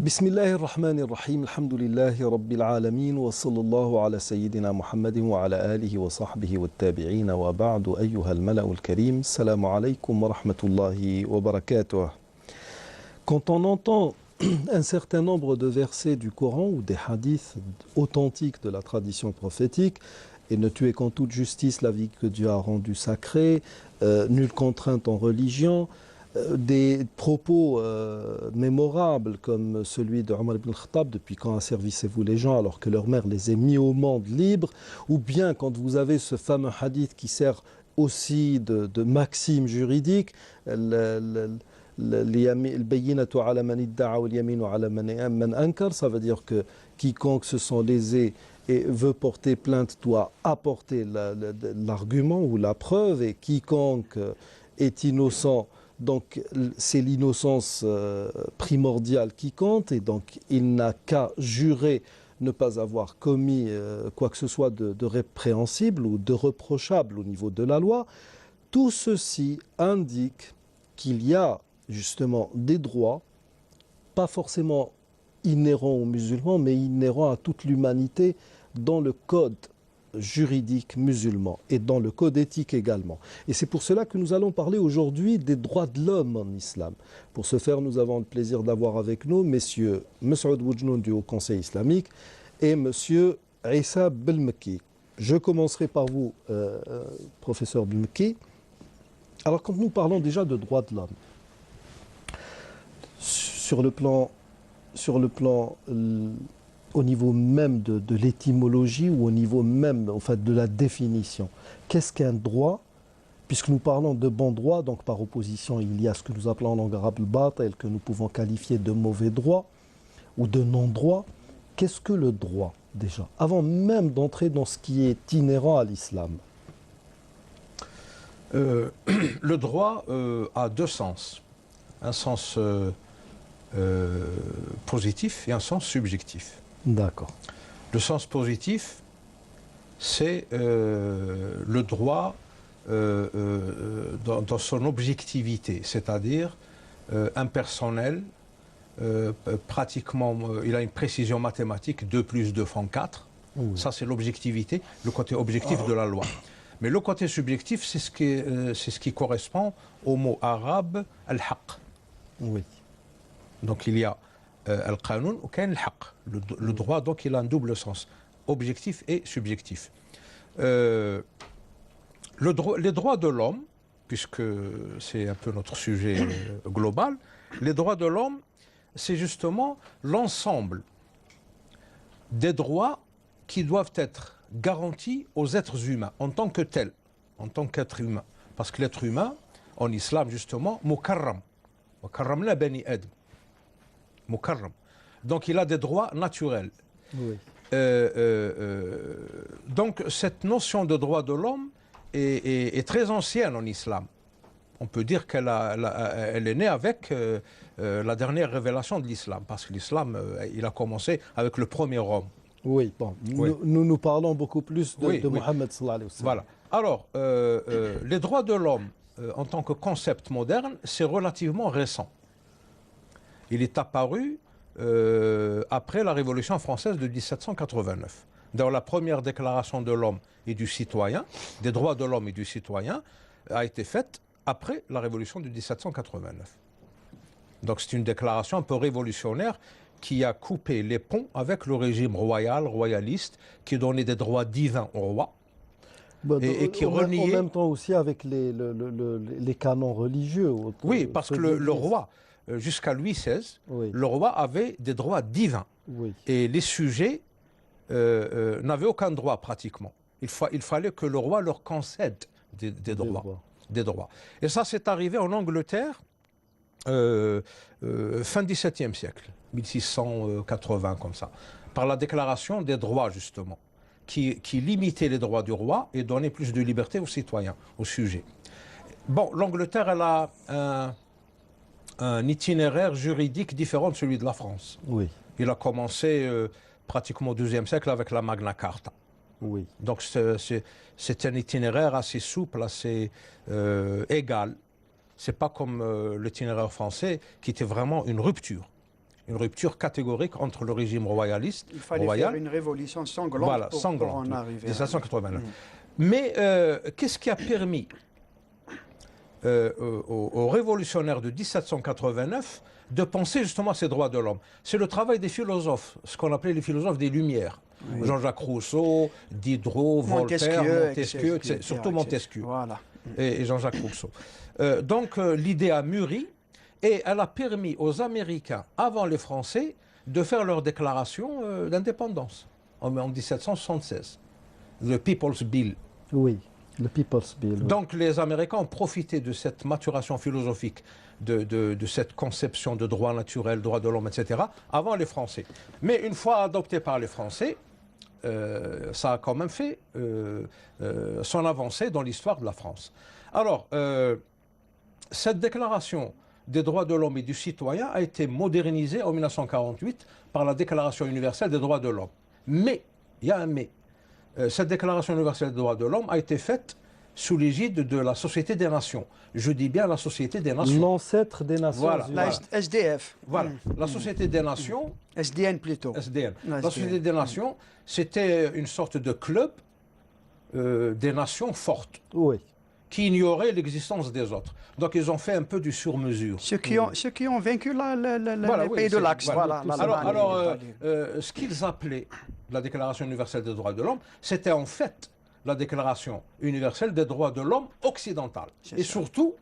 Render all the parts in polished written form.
بسم الله الرحمن الرحيم الحمد لله رب العالمين وصلى الله على سيدنا محمد وعلى آله وصحبه والتابعين وبعد أيها الملأ الكريم السلام عليكم ورحمة الله وبركاته. Quand on entend un certain nombre de versets du Coran ou des hadiths authentiques de la tradition prophétique, et ne tuez qu'en toute justice la vie que Dieu a rendue sacrée, nulle contrainte en religion, des propos mémorables comme celui de Omar ibn al-Khattab, depuis quand asservissez-vous les gens alors que leur mère les a mis au monde libres, ou bien quand vous avez ce fameux hadith qui sert aussi de maxime juridique, ça veut dire que quiconque se sent lésé et veut porter plainte doit apporter l'argument ou la preuve, et quiconque est innocent, donc c'est l'innocence primordiale qui compte, et donc il n'a qu'à jurer ne pas avoir commis quoi que ce soit de répréhensible ou de reprochable au niveau de la loi. Tout ceci indique qu'il y a justement des droits, pas forcément inhérents aux musulmans, mais inhérents à toute l'humanité dans le code juridique musulman et dans le code éthique également. Et c'est pour cela que nous allons parler aujourd'hui des droits de l'homme en islam. Pour ce faire, nous avons le plaisir d'avoir avec nous messieurs Messoud Woujnoun du Haut Conseil islamique et monsieur Issa Belmeki. Je commencerai par vous, professeur Belmeki. Alors, quand nous parlons déjà de droits de l'homme, sur le plan au niveau même de l'étymologie ou au niveau même en fait, de la définition. Qu'est-ce qu'un droit? Puisque nous parlons de bon droit, donc par opposition, il y a ce que nous appelons en langue arabe le batil, que nous pouvons qualifier de mauvais droit ou de non-droit. Qu'est-ce que le droit déjà? Avant même d'entrer dans ce qui est inhérent à l'islam. Le droit a deux sens. Un sens positif et un sens subjectif. D'accord. Le sens positif, c'est le droit dans son objectivité, c'est-à-dire impersonnel, pratiquement, il a une précision mathématique, 2 plus 2 font 4. Oui. Ça, c'est l'objectivité, le côté objectif de la loi. Mais le côté subjectif, c'est ce qui correspond au mot arabe al-haq. Oui. Donc il y a al-qanoun ou al haq. Le droit, donc, il a un double sens, objectif et subjectif. Les droits de l'homme, puisque c'est un peu notre sujet global, les droits de l'homme, c'est justement l'ensemble des droits qui doivent être garantis aux êtres humains en tant que tels, en tant qu'être humain. Parce que l'être humain, en islam justement, mukarram. Mukarram la bani adam. Mukarram. Donc il a des droits naturels. Oui. Donc cette notion de droit de l'homme est très ancienne en islam. On peut dire qu'elle est née avec la dernière révélation de l'islam, parce que l'islam, il a commencé avec le premier homme. Oui, bon, oui. Nous parlons beaucoup plus de oui. Mohammed sallallahu alayhi wa sallam. Voilà. Alors, les droits de l'homme, en tant que concept moderne, c'est relativement récent. Il est apparu après la Révolution française de 1789. Dans la première déclaration de l'homme et du citoyen, des droits de l'homme et du citoyen, a été faite après la Révolution de 1789. Donc c'est une déclaration un peu révolutionnaire qui a coupé les ponts avec le régime royaliste, qui donnait des droits divins au roi. Et qui reniait... En même temps aussi avec les canons religieux. Oui, parce que le roi, jusqu'à Louis XVI, oui. Le roi avait des droits divins. Oui. Et les sujets n'avaient aucun droit pratiquement. Il fallait que le roi leur concède des droits. Et ça, c'est arrivé en Angleterre fin XVIIe siècle, 1680 comme ça, par la déclaration des droits justement, qui limitait les droits du roi et donnait plus de liberté aux citoyens, aux sujets. Bon, l'Angleterre, elle a un itinéraire juridique différent de celui de la France. Oui. Il a commencé pratiquement au XIIe siècle avec la Magna Carta. Oui. Donc c'est un itinéraire assez souple, assez égal. C'est pas comme l'itinéraire français qui était vraiment une rupture une rupture catégorique entre le régime royaliste, Il fallait faire une révolution sanglante, voilà, pour sanglante, en arriver. 1789. Mais qu'est-ce qui a permis aux révolutionnaires de 1789 de penser justement à ces droits de l'homme? C'est le travail des philosophes, ce qu'on appelait les philosophes des Lumières. Oui. Jean-Jacques Rousseau, Diderot, Voltaire, Montesquieu, surtout Montesquieu, voilà. et Jean-Jacques Rousseau. Donc l'idée a mûri et elle a permis aux Américains, avant les Français, de faire leur déclaration d'indépendance en 1776. Le People's Bill. Oui, le People's Bill. Oui. Donc les Américains ont profité de cette maturation philosophique, de cette conception de droit naturel, droit de l'homme, etc., avant les Français. Mais une fois adopté par les Français, ça a quand même fait son avancée dans l'histoire de la France. Alors, cette déclaration des droits de l'homme et du citoyen a été modernisée en 1948 par la Déclaration universelle des droits de l'homme. Mais, il y a un mais, cette Déclaration universelle des droits de l'homme a été faite sous l'égide de la Société des Nations. Je dis bien la Société des Nations. L'ancêtre des Nations. Voilà, Unies. La SDF. Voilà, la Société des Nations. SDN plutôt. SDN. La Société des Nations, c'était une sorte de club des nations fortes. Oui. Qui ignoraient l'existence des autres. Donc ils ont fait un peu du sur-mesure. Ceux qui ont vaincu les pays de l'Axe. Voilà. Alors ce qu'ils appelaient la Déclaration universelle des droits de l'homme, c'était en fait la Déclaration universelle des droits de l'homme occidentale. Et surtout,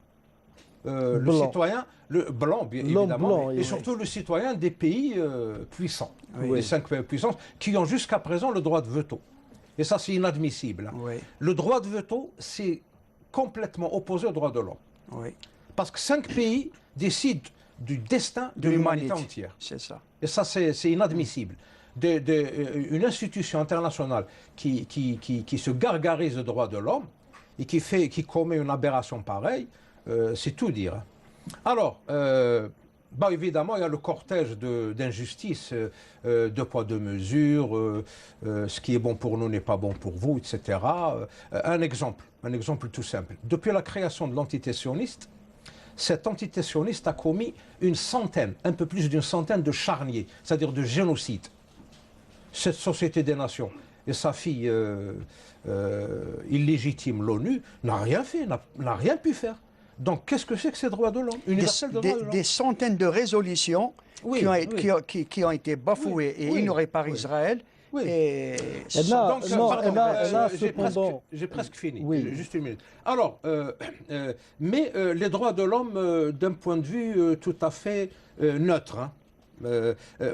le citoyen, le blanc, bien évidemment, et surtout le citoyen des pays puissants, les 5 pays puissants, qui ont jusqu'à présent le droit de veto. Et ça, c'est inadmissible. Oui. Le droit de veto, c'est complètement opposé au droit de l'homme. Oui. Parce que 5 pays décident du destin de l'humanité entière. C'est ça. Et ça, c'est inadmissible. Une institution internationale qui se gargarise de droits de l'homme et qui commet une aberration pareille, c'est tout dire. Alors, évidemment, il y a le cortège d'injustices, de poids, de mesures, ce qui est bon pour nous n'est pas bon pour vous, etc. Un exemple tout simple. Depuis la création de l'entité sioniste, cette entité sioniste a commis un peu plus d'une centaine de charniers, c'est-à-dire de génocides. Cette Société des Nations et sa fille illégitime, l'ONU, n'a rien fait, n'a rien pu faire. Donc, qu'est-ce que c'est que ces droits de l'homme universels de droits de l'homme? Des centaines de résolutions qui ont été bafouées et ignorées par Israël. Oui. Et j'ai presque fini, juste une minute. Alors, mais les droits de l'homme d'un point de vue tout à fait neutre. Hein.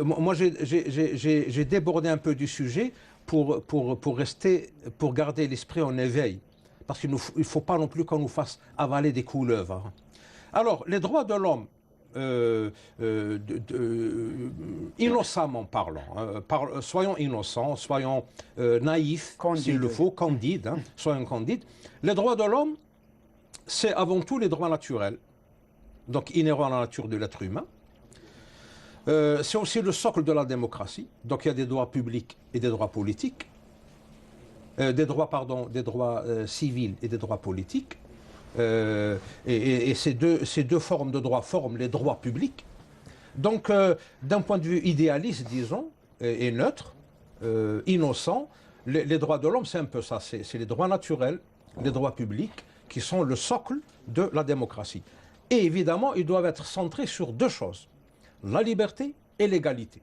Moi, j'ai débordé un peu du sujet pour garder l'esprit en éveil. Parce qu'il ne faut pas non plus qu'on nous fasse avaler des couleuvres. Hein. Alors, les droits de l'homme, innocemment parlant, soyons innocents, soyons naïfs, s'il le faut, candides, hein, soyons candides. Les droits de l'homme, c'est avant tout les droits naturels, donc inhérents à la nature de l'être humain. C'est aussi le socle de la démocratie, donc il y a des droits publics et des droits politiques. Des droits civils et des droits politiques. Et ces deux formes de droits forment les droits publics. Donc, d'un point de vue idéaliste, disons, et neutre, innocent, les droits de l'homme, c'est un peu ça. C'est les droits naturels, les droits publics, qui sont le socle de la démocratie. Et évidemment, ils doivent être centrés sur deux choses, la liberté et l'égalité.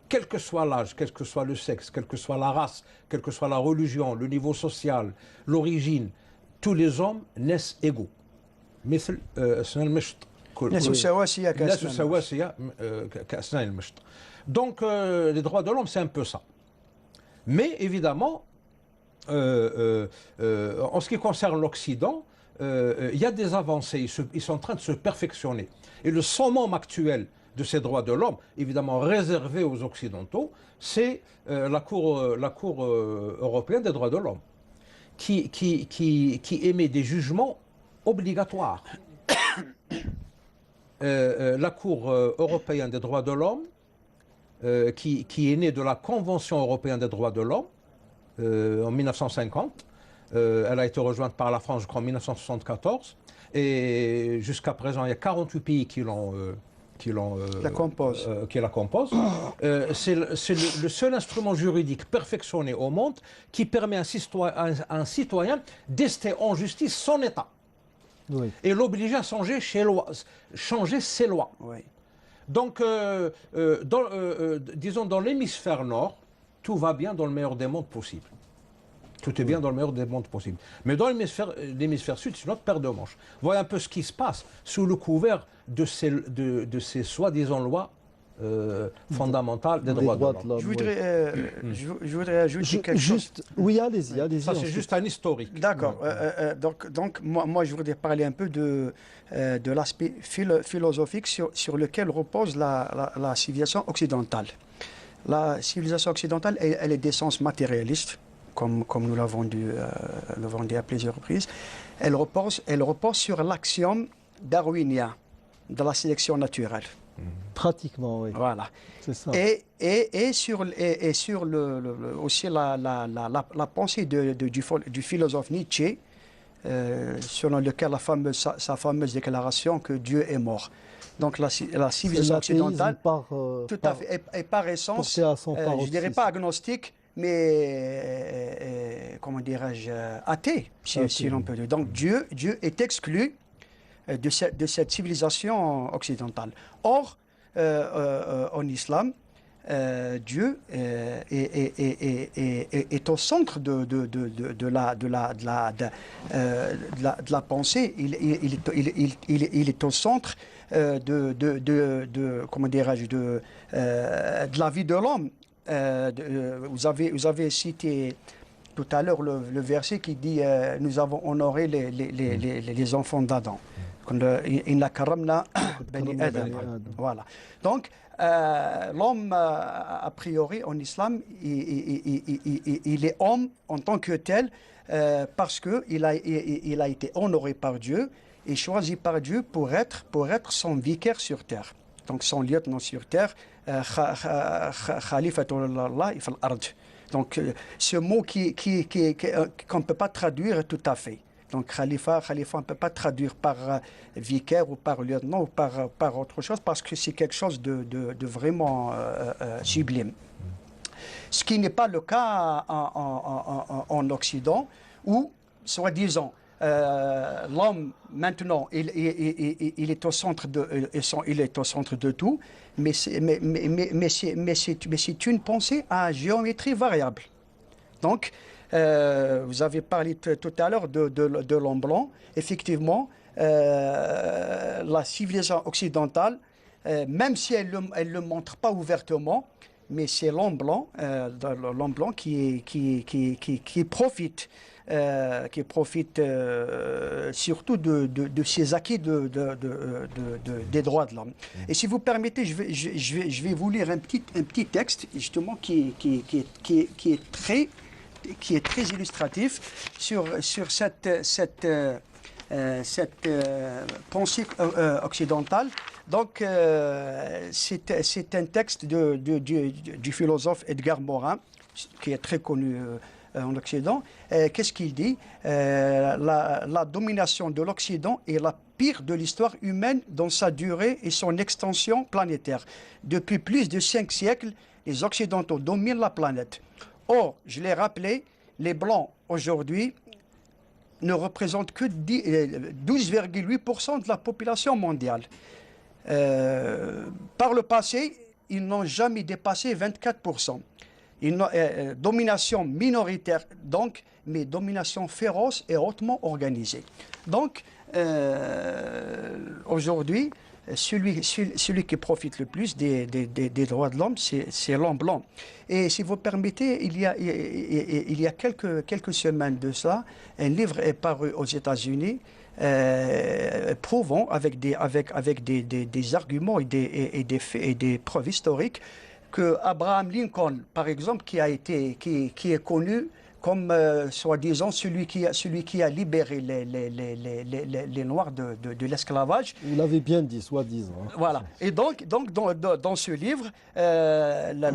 Quel que soit l'âge, quel que soit le sexe, quelle que soit la race, quelle que soit la religion, le niveau social, l'origine, tous les hommes naissent égaux. Donc les droits de l'homme, c'est un peu ça. Mais évidemment, en ce qui concerne l'Occident, il y a des avancées, ils sont en train de se perfectionner. Et le summum actuel de ces droits de l'homme, évidemment réservé aux Occidentaux, c'est la Cour européenne des droits de l'homme, qui émet des jugements obligatoires. La Cour européenne des droits de l'homme, qui est née de la Convention européenne des droits de l'homme en 1950, elle a été rejointe par la France, je crois, en 1974, et jusqu'à présent, il y a 48 pays qui l'ont la composent. Qui la composent. C'est le seul instrument juridique perfectionné au monde qui permet à un citoyen d'ester en justice son État. Oui. Et l'obliger à changer ses lois. Oui. Donc, disons, dans l'hémisphère nord, tout va bien dans le meilleur des mondes possible. Tout est bien dans le meilleur des mondes possibles. Mais dans l'hémisphère sud, c'est notre paire de manches. Voilà un peu ce qui se passe sous le couvert de ces soi-disant lois fondamentales des droits de l'homme. Je voudrais ajouter quelque chose. Oui, allez-y. Ça, c'est juste un historique. D'accord. Donc moi, je voudrais parler un peu de l'aspect philosophique sur lequel repose la civilisation occidentale. La civilisation occidentale, elle est d'essence matérialiste. Comme nous l'avons dit à plusieurs reprises, elle repose sur l'axiome darwinien de la sélection naturelle. Pratiquement, oui. Voilà. C'est ça. Et sur aussi la pensée du philosophe Nietzsche, selon lequel sa fameuse déclaration que Dieu est mort. Donc la civilisation occidentale, tout à fait, est par essence, je ne dirais pas agnostique, mais comment dirais-je, athée, si l'on peut dire. Donc Dieu est exclu de cette civilisation occidentale. Or, en islam, Dieu est au centre de la pensée. Il est au centre comment dirais-je, de la vie de l'homme. Vous avez cité tout à l'heure le verset qui dit nous avons honoré les enfants d'Adam. Inna karamna bani Adam. Voilà. Donc l'homme, a priori en islam, il est homme en tant que tel parce qu'il a été honoré par Dieu et choisi par Dieu pour être son vicaire sur terre. Donc son lieutenant sur terre, Khalifatullah fil ard. Donc ce mot qu'on ne peut pas traduire tout à fait. Donc khalifa, on ne peut pas traduire par vicaire ou par lieutenant ou par autre chose parce que c'est quelque chose de vraiment sublime. Ce qui n'est pas le cas en Occident où, soi-disant, l'homme maintenant il est au centre de tout, mais c'est une pensée à géométrie variable. Donc vous avez parlé tout à l'heure de l'homme blanc. Effectivement, la civilisation occidentale, même si elle ne le montre pas ouvertement, mais c'est l'homme blanc qui profite surtout de ces acquis des droits de l'homme. Et si vous permettez, je vais vous lire un petit texte justement qui est très illustratif sur cette pensée occidentale. Donc, c'est un texte du philosophe Edgar Morin, qui est très connu en Occident. Qu'est-ce qu'il dit? La domination de l'Occident est la pire de l'histoire humaine dans sa durée et son extension planétaire. Depuis plus de 5 siècles, les Occidentaux dominent la planète. Or, je l'ai rappelé, les Blancs, aujourd'hui, ne représentent que 12,8% de la population mondiale. Par le passé, ils n'ont jamais dépassé 24%. Domination minoritaire, donc, mais domination féroce et hautement organisée. Donc, aujourd'hui, celui qui profite le plus des droits de l'homme, c'est l'homme blanc. Et si vous permettez, il y a quelques semaines de ça, un livre est paru aux États-Unis prouvant avec des arguments et des faits et des preuves historiques que Abraham Lincoln, par exemple, qui est connu comme soi-disant celui qui a libéré les Noirs de l'esclavage. Vous l'avez bien dit, soi-disant. Voilà. Et donc dans ce livre,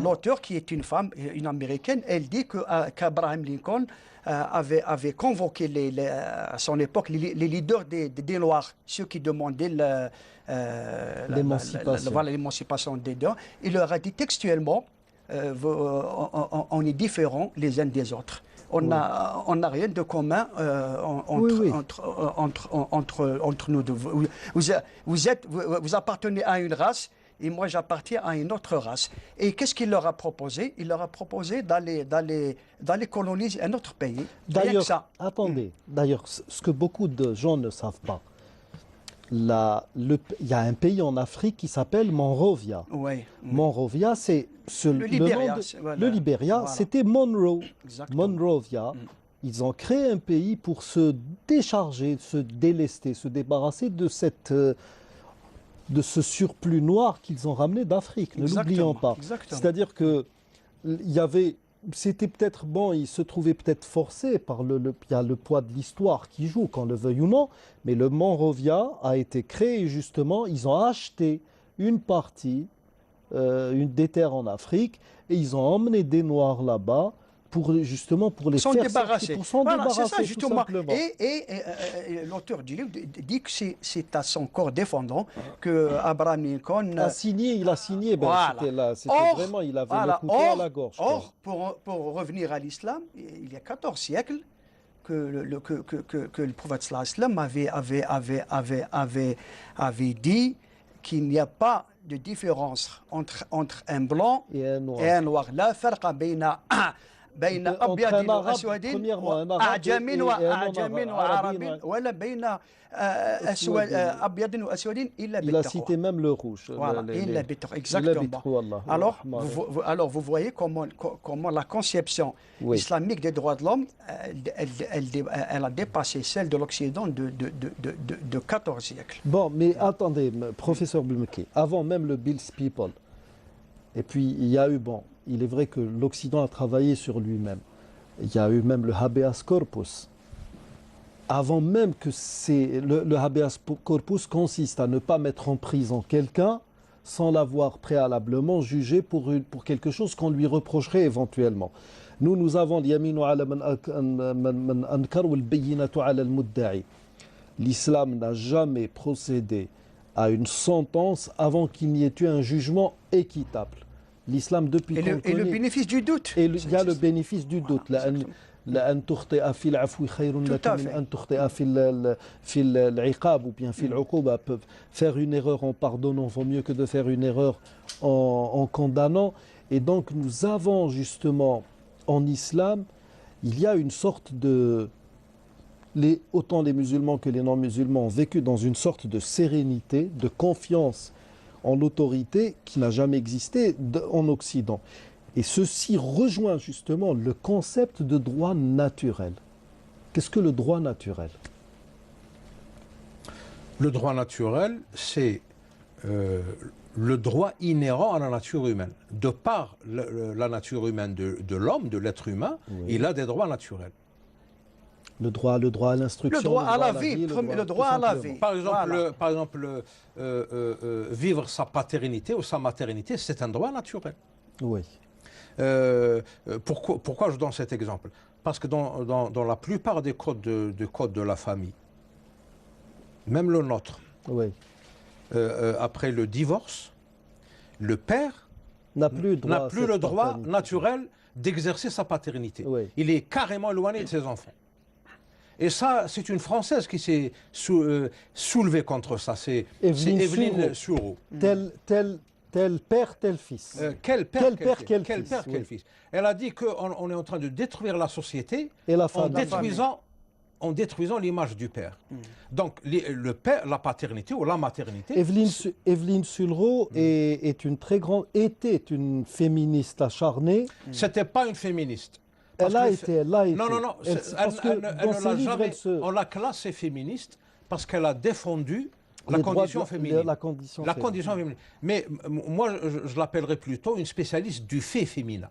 l'auteur, qui est une femme, une Américaine, elle dit qu'Abraham Lincoln avait convoqué à son époque les leaders des Noirs, ceux qui demandaient l'émancipation des Noirs. Il leur a dit textuellement, on est différents les uns des autres. On n'a rien de commun entre nous deux. Vous appartenez à une race et moi j'appartiens à une autre race. Et qu'est-ce qu'il leur a proposé? Il leur a proposé d'aller coloniser un autre pays. D'ailleurs, attendez, d'ailleurs, ce que beaucoup de gens ne savent pas, il y a un pays en Afrique qui s'appelle Monrovia. Oui. Monrovia, c'est le Libéria. Le Libéria, Voilà. C'était Monroe. Exactement. Monrovia. Ils ont créé un pays pour se décharger, se délester, se débarrasser de ce surplus noir qu'ils ont ramené d'Afrique. Ne l'oublions pas. C'est-à-dire que c'était peut-être bon, ils se trouvaient peut-être forcés par il y a le poids de l'histoire qui joue, qu'on le veuille ou non, mais le Monrovia a été créé justement, ils ont acheté une partie, des terres en Afrique, et ils ont emmené des Noirs là-bas pour les s'en débarrasser. Pour s'en débarrasser, c'est ça, justement. tout simplement. Et l'auteur du livre dit que c'est à son corps défendant que Abraham Lincoln il a signé. Voilà. C'était vraiment, il avait le couteau à la gorge. Or, pour revenir à l'islam, il y a 14 siècles que le prophète sallam avait dit qu'il n'y a pas de différence entre un blanc Et un noir. et un noir. La farqa bayna بين أبيض وأسود وأعجم وأعجم وعرب ولا بين أبيض وأسود إلا Il a cité même le rouge. Voilà, إلا بالتقوى. Exactement. Alors vous voyez comment la conception islamique des droits de l'homme, elle a dépassé celle de l'Occident de 14 siècles. Bon, mais attendez, professeur Blumeke, avant même le Bills People, et puis il y a eu, il est vrai que l'Occident a travaillé sur lui-même. Il y a eu même le habeas corpus. Avant même que le habeas corpus consiste à ne pas mettre en prison quelqu'un sans l'avoir préalablement jugé pour quelque chose qu'on lui reprocherait éventuellement. Nous avons l'yaminu ala man ankar wal bayyinatu ala al-mudda'i. L'islam n'a jamais procédé à une sentence avant qu'il n'y ait eu un jugement équitable. L'islam, depuis qu'on et le bénéfice du doute. Et il y a le bénéfice du doute. لأن تخطئ في العفو خير لك من أن تخطئ في العقاب ou bien في العقوبة. Faire une erreur en pardonnant vaut mieux que de faire une erreur en condamnant. Et donc nous avons justement en islam, il y a une sorte de... autant les musulmans que les non-musulmans ont vécu dans une sorte de sérénité, de confiance en l'autorité qui n'a jamais existé en Occident. Et ceci rejoint justement le concept de droit naturel. Qu'est-ce que le droit naturel? Le droit naturel, c'est le droit inhérent à la nature humaine. De par la nature humaine de l'homme, de l'être humain, il a des droits naturels. Le droit à l'instruction, le droit à la vie, le droit à la vie. Par exemple, vivre sa paternité ou sa maternité, c'est un droit naturel. Oui. Pourquoi je donne cet exemple? Parce que dans la plupart des codes de la famille, même le nôtre, oui. Après le divorce, le père n'a plus le droit naturel d'exercer sa paternité. Oui. Il est carrément éloigné de ses enfants. Et ça, c'est une Française qui s'est soulevée contre ça. C'est Evelyne Souraud. Tel père, tel fils. Quel père, quel fils. Elle a dit qu'on est en train de détruire la société et la en détruisant l'image du père. Donc, le père, la paternité ou la maternité... Evelyne Souraud était une féministe acharnée. C'était pas une féministe. Elle a été. Non. On la classe féministe parce qu'elle a défendu la condition féminine. La condition féminine. Mais moi, je l'appellerais plutôt une spécialiste du fait féminin.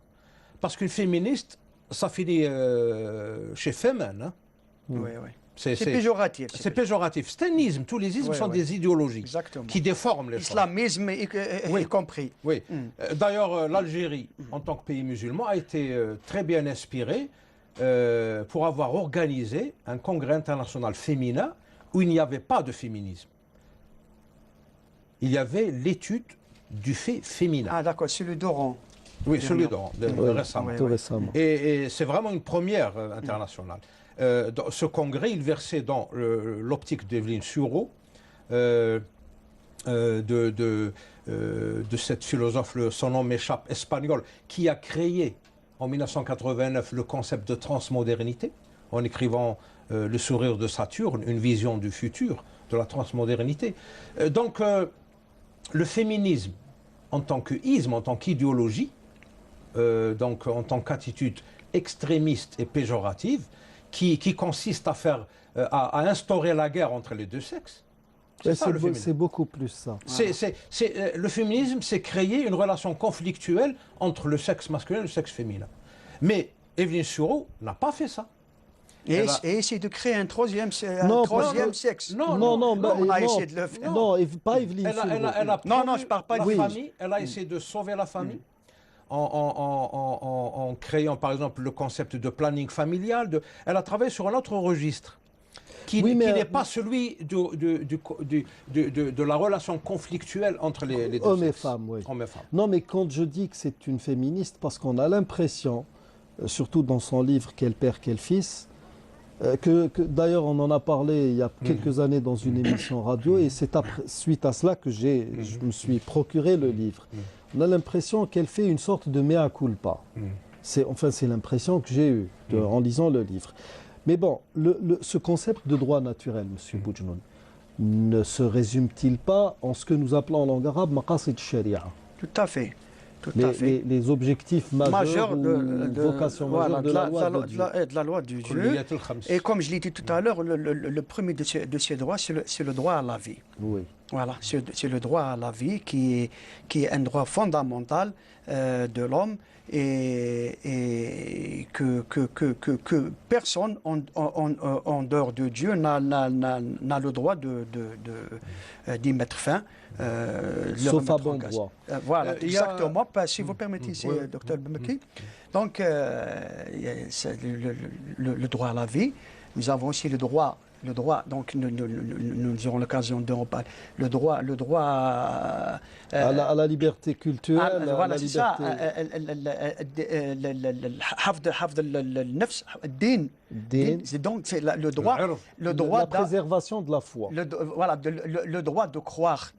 Parce qu'une féministe, ça finit chez fémin. Hein. Oui. C'est péjoratif. C'est péjoratif. C'est un isme. Tous les ismes sont des idéologies qui déforment les choses. Islamisme y compris. Oui. D'ailleurs, l'Algérie, en tant que pays musulman, a été très bien inspirée pour avoir organisé un congrès international féminin où il n'y avait pas de féminisme. Il y avait l'étude du fait féminin. Ah d'accord, celui d'Oran. Oui, celui d'Oran, récemment. Tout récemment. Et c'est vraiment une première internationale. Dans ce congrès, il versait dans l'optique d'Evelyne Sureau, de cette philosophe, son nom m'échappe, espagnole, qui a créé en 1989 le concept de transmodernité, en écrivant Le sourire de Saturne, une vision du futur de la transmodernité. Donc, le féminisme en tant qu'isme, en tant qu'idéologie, donc en tant qu'attitude extrémiste et péjorative, qui consiste à instaurer la guerre entre les deux sexes. C'est beaucoup plus ça. Le féminisme, c'est créer une relation conflictuelle entre le sexe masculin et le sexe féminin. Mais Evelyne Sureau n'a pas fait ça. Et essayer de créer un troisième sexe. On a essayé de le faire. Non, pas Evelyne Sureau. Non, je parle pas de famille. Elle a essayé de sauver la famille. En créant par exemple le concept de planning familial. Elle a travaillé sur un autre registre qui n'est pas celui de la relation conflictuelle entre les deux hommes sexes. Et femmes, oui. Hommes et femmes. Non, mais quand je dis que c'est une féministe, parce qu'on a l'impression, surtout dans son livre Quel père, quel fils, que d'ailleurs on en a parlé il y a quelques années dans une émission radio, et c'est suite à cela que je me suis procuré le livre. On a l'impression qu'elle fait une sorte de mea culpa. C'est l'impression que j'ai eue en lisant le livre. Mais bon, ce concept de droit naturel, M. Boujnoun, ne se résume-t-il pas en ce que nous appelons en langue arabe maqasid sharia? Tout à fait. Les objectifs majeurs de vocation majeure de la loi de Dieu. Et comme je l'ai dit tout à l'heure, le premier de ces droits, c'est le droit à la vie. Oui. Voilà, c'est le droit à la vie qui est un droit fondamental de l'homme et que personne en dehors de Dieu n'a le droit d'y mettre fin. Sauf à bon droit. Voilà, exactement. Si vous permettez, Dr Bemeki. Donc, le droit à la vie. Nous avons aussi le droit, donc nous aurons l'occasion d'en parler, le droit à la liberté culturelle, voilà, c'est ça, donc c'est le droit la préservation de la foi. Le droit de croire,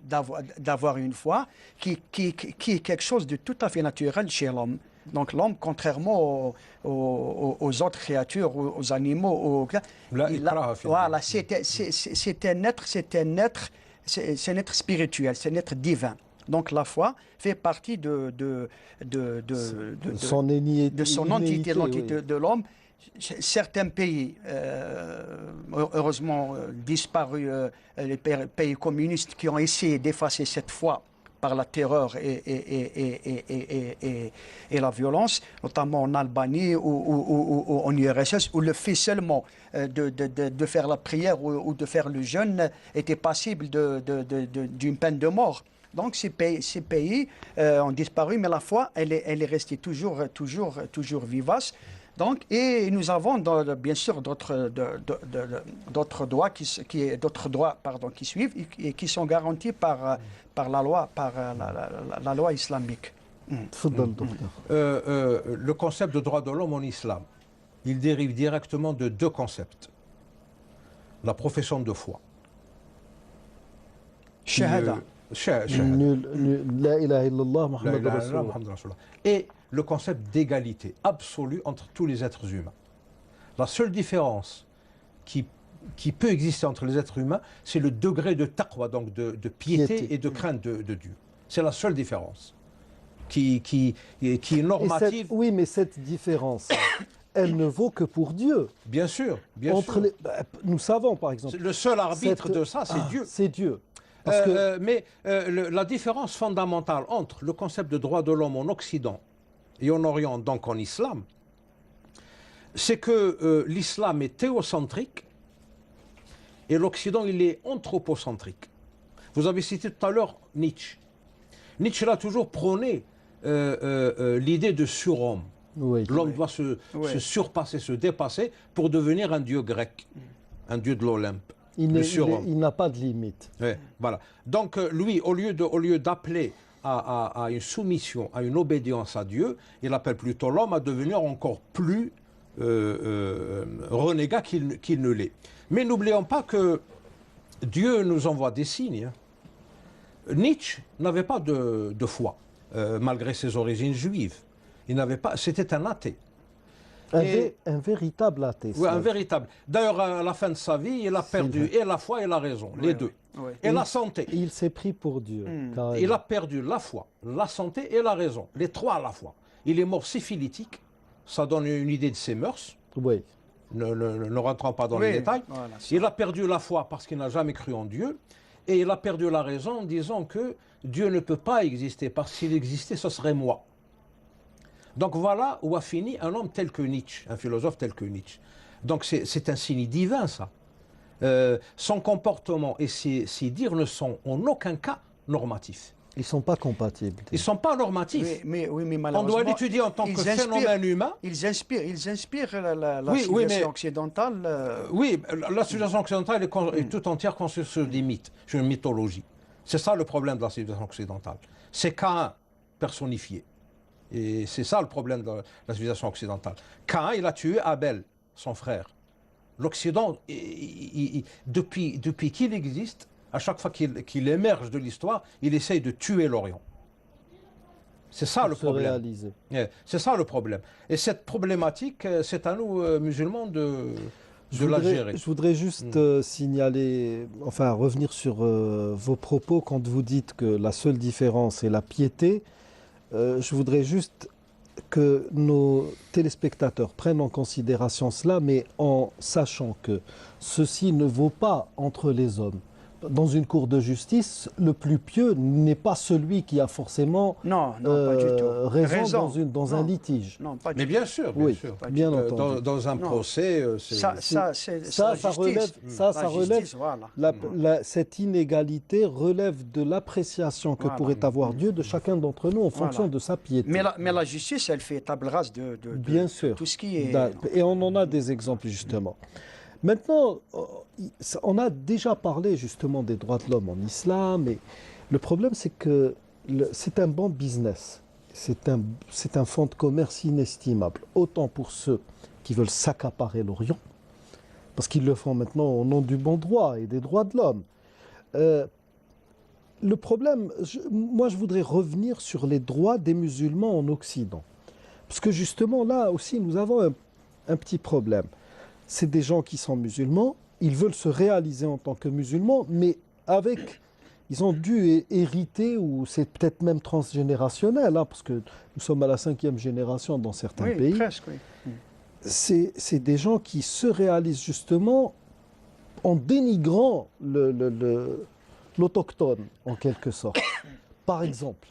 d'avoir une foi qui est quelque chose de tout à fait naturel chez l'homme. Donc l'homme, contrairement aux autres créatures, aux animaux, voilà, c'est un être spirituel, c'est un être divin. Donc la foi fait partie de son entité de l'homme. Certains pays, heureusement disparus, les pays communistes qui ont essayé d'effacer cette foi par la terreur et la violence, notamment en Albanie ou en URSS, où le fait seulement de faire la prière ou de faire le jeûne était passible d'une peine de mort. Donc ces pays ont disparu, mais la foi, elle est restée toujours vivace. Donc, et nous avons bien sûr d'autres droits qui suivent et qui sont garantis par la loi islamique. Le concept de droit de l'homme en islam, il dérive directement de deux concepts. La profession de foi. Shahada. La ilaha illallah Muhammad Rasulullah. Et le concept d'égalité absolue entre tous les êtres humains. La seule différence qui peut exister entre les êtres humains, c'est le degré de taqwa, donc de piété et de crainte de Dieu. C'est la seule différence qui est normative. Oui, mais cette différence, elle ne vaut que pour Dieu. Bien sûr, bien sûr. Nous savons, par exemple... Le seul arbitre de ça, c'est Dieu. C'est Dieu. Mais la différence fondamentale entre le concept de droit de l'homme en Occident et en Orient, donc en islam, c'est que l'islam est théocentrique et l'Occident, il est anthropocentrique. Vous avez cité tout à l'heure Nietzsche. Nietzsche a toujours prôné l'idée de surhomme. Oui. L'homme doit se surpasser, se dépasser pour devenir un dieu grec, un dieu de l'Olympe. Il n'a pas de limite. Ouais, voilà. Donc lui, au lieu d'appeler à une soumission, à une obédience à Dieu, il appelle plutôt l'homme à devenir encore plus renégat qu'il ne l'est. Mais n'oublions pas que Dieu nous envoie des signes. Nietzsche n'avait pas de foi, malgré ses origines juives. Il n'avait pas, c'était un athée. Un véritable athée. Oui, un véritable. D'ailleurs, à la fin de sa vie, il a perdu et la foi et la raison, les deux. Et la santé. Il s'est pris pour Dieu. Il a perdu la foi, la santé et la raison, les trois à la fois. Il est mort syphilitique, ça donne une idée de ses mœurs. Oui. Ne rentrons pas dans les détails. Voilà, il a perdu la foi parce qu'il n'a jamais cru en Dieu. Et il a perdu la raison en disant que Dieu ne peut pas exister, parce que s'il existait, ce serait moi. Donc voilà où a fini un homme tel que Nietzsche, un philosophe tel que Nietzsche. Donc c'est un signe divin, ça. Son comportement et ses dires ne sont en aucun cas normatifs. Ils ne sont pas compatibles. Ils ne sont pas normatifs. Mais malheureusement, on doit l'étudier en tant que phénomène humain. Ils inspirent la civilisation occidentale. Oui, la civilisation occidentale est tout entière construite sur des mythes, sur une mythologie. C'est ça le problème de la civilisation occidentale. C'est Caïn personnifié. Et c'est ça le problème de la civilisation occidentale. Caïn, il a tué Abel, son frère. L'Occident, depuis qu'il existe, à chaque fois qu'il émerge de l'histoire, il essaye de tuer l'Orient. C'est ça le problème. C'est ça le problème. Et cette problématique, c'est à nous, musulmans, de la gérer. Je voudrais juste signaler, enfin revenir sur vos propos quand vous dites que la seule différence est la piété. Je voudrais juste que nos téléspectateurs prennent en considération cela, mais en sachant que ceci ne vaut pas entre les hommes. Dans une cour de justice, le plus pieux n'est pas celui qui a forcément pas du tout. raison dans un litige. Non, pas du mais bien sûr, bien sûr. Bien entendu. Dans un procès, cette inégalité relève de l'appréciation que pourrait avoir Dieu de chacun d'entre nous en fonction de sa piété. Mais la justice, elle fait table rase de tout ce qui est... Et on en a des exemples, justement. Maintenant, on a déjà parlé justement des droits de l'homme en islam, et le problème c'est que c'est un bon business, c'est un fonds de commerce inestimable, autant pour ceux qui veulent s'accaparer l'Orient, parce qu'ils le font maintenant au nom du bon droit et des droits de l'homme. Le problème, moi je voudrais revenir sur les droits des musulmans en Occident, parce que justement là aussi nous avons un petit problème. C'est des gens qui sont musulmans, ils veulent se réaliser en tant que musulmans, mais ils ont dû hériter, ou c'est peut-être même transgénérationnel, parce que nous sommes à la 5e génération dans certains pays. Presque, oui. C'est des gens qui se réalisent justement en dénigrant l'autochtone, en quelque sorte. Par exemple,